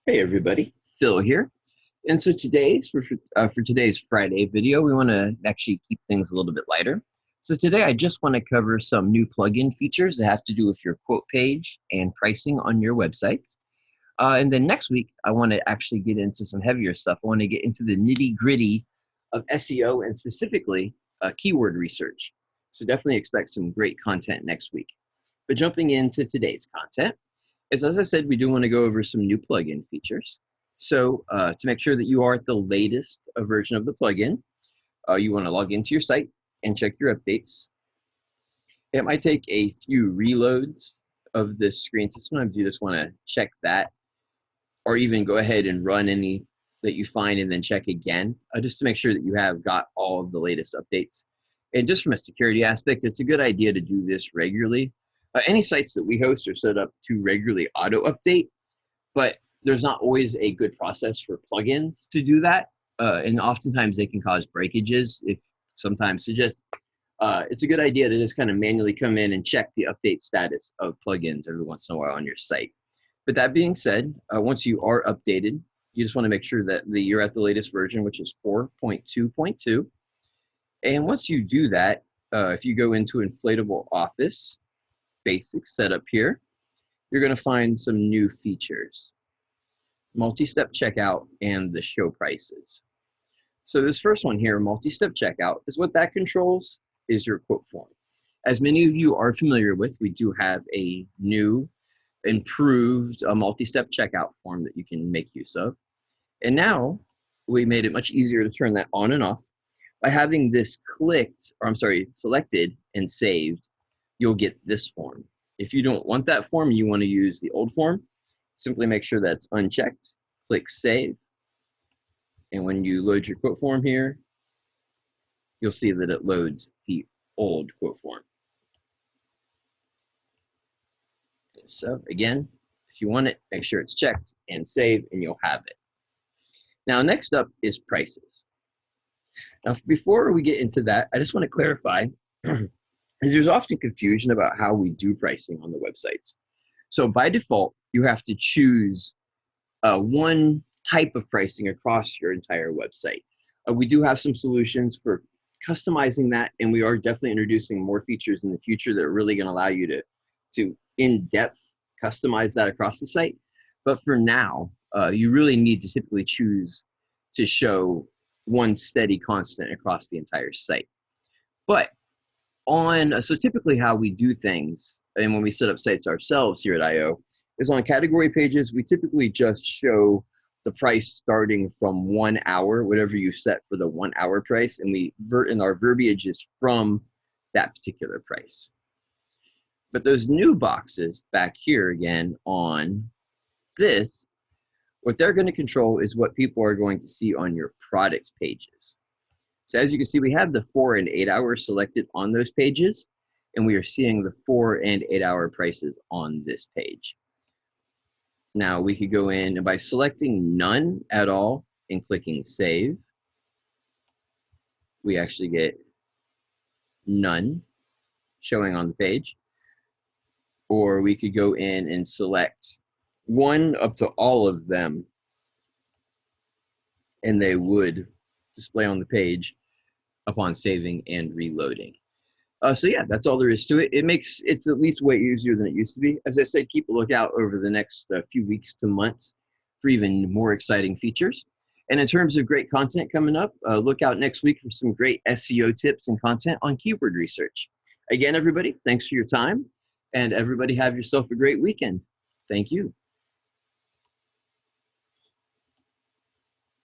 Hey everybody, Phil here. And so for today's Friday video, we want to actually keep things a little bit lighter. So today I just want to cover some new plugin features that have to do with your quote page and pricing on your website. And then next week, I want to actually get into some heavier stuff. I want to get into the nitty gritty of SEO and specifically keyword research. So definitely expect some great content next week. But jumping into today's content, as I said, we do want to go over some new plugin features. So to make sure that you are at the latest version of the plugin, you want to log into your site and check your updates. It might take a few reloads of this screen, so sometimes you just want to check that, or even go ahead and run any that you find and then check again, just to make sure that you have got all of the latest updates. And just from a security aspect, it's a good idea to do this regularly. Any sites that we host are set up to regularly auto update, but there's not always a good process for plugins to do that. And oftentimes they can cause breakages if sometimes it's a good idea to just kind of manually come in and check the update status of plugins every once in a while on your site. But that being said, once you are updated, you just want to make sure that you're at the latest version, which is 4.2.2. And once you do that, if you go into InflatableOffice basic setup here, you're going to find some new features: multi-step checkout and the show prices. So this first one here, multi-step checkout, is what that controls is your quote form. As many of you are familiar with, we do have a new improved multi-step checkout form that you can make use of. And now we made it much easier to turn that on and off. By having this selected and saved, you'll get this form. If you don't want that form, you want to use the old form, simply make sure that's unchecked, click save. And when you load your quote form here, you'll see that it loads the old quote form. So again, if you want it, make sure it's checked and save, and you'll have it. Now, next up is prices. Now, before we get into that, I just want to clarify, because there's often confusion about how we do pricing on the websites. So by default, you have to choose one type of pricing across your entire website. We do have some solutions for customizing that, and we are definitely introducing more features in the future that are really going to allow you to in-depth customize that across the site. But for now, you really need to typically choose to show one steady constant across the entire site. But so typically how we do things, and when we set up sites ourselves here at IO, is on category pages, we typically just show the price starting from 1 hour, whatever you set for the 1 hour price, and our verbiage is from that particular price. But those new boxes back here again on this, what they're going to control is what people are going to see on your product pages. So as you can see, we have the 4 and 8 hours selected on those pages, and we are seeing the 4 and 8 hour prices on this page. Now we could go in, and by selecting none at all and clicking save, we actually get none showing on the page. Or we could go in and select one up to all of them, and they would display on the page upon saving and reloading. So yeah, that's all there is to it. It's at least way easier than it used to be. As I said, keep a lookout over the next few weeks to months for even more exciting features. And in terms of great content coming up, look out next week for some great SEO tips and content on keyword research. Again, everybody, thanks for your time, and everybody have yourself a great weekend. Thank you.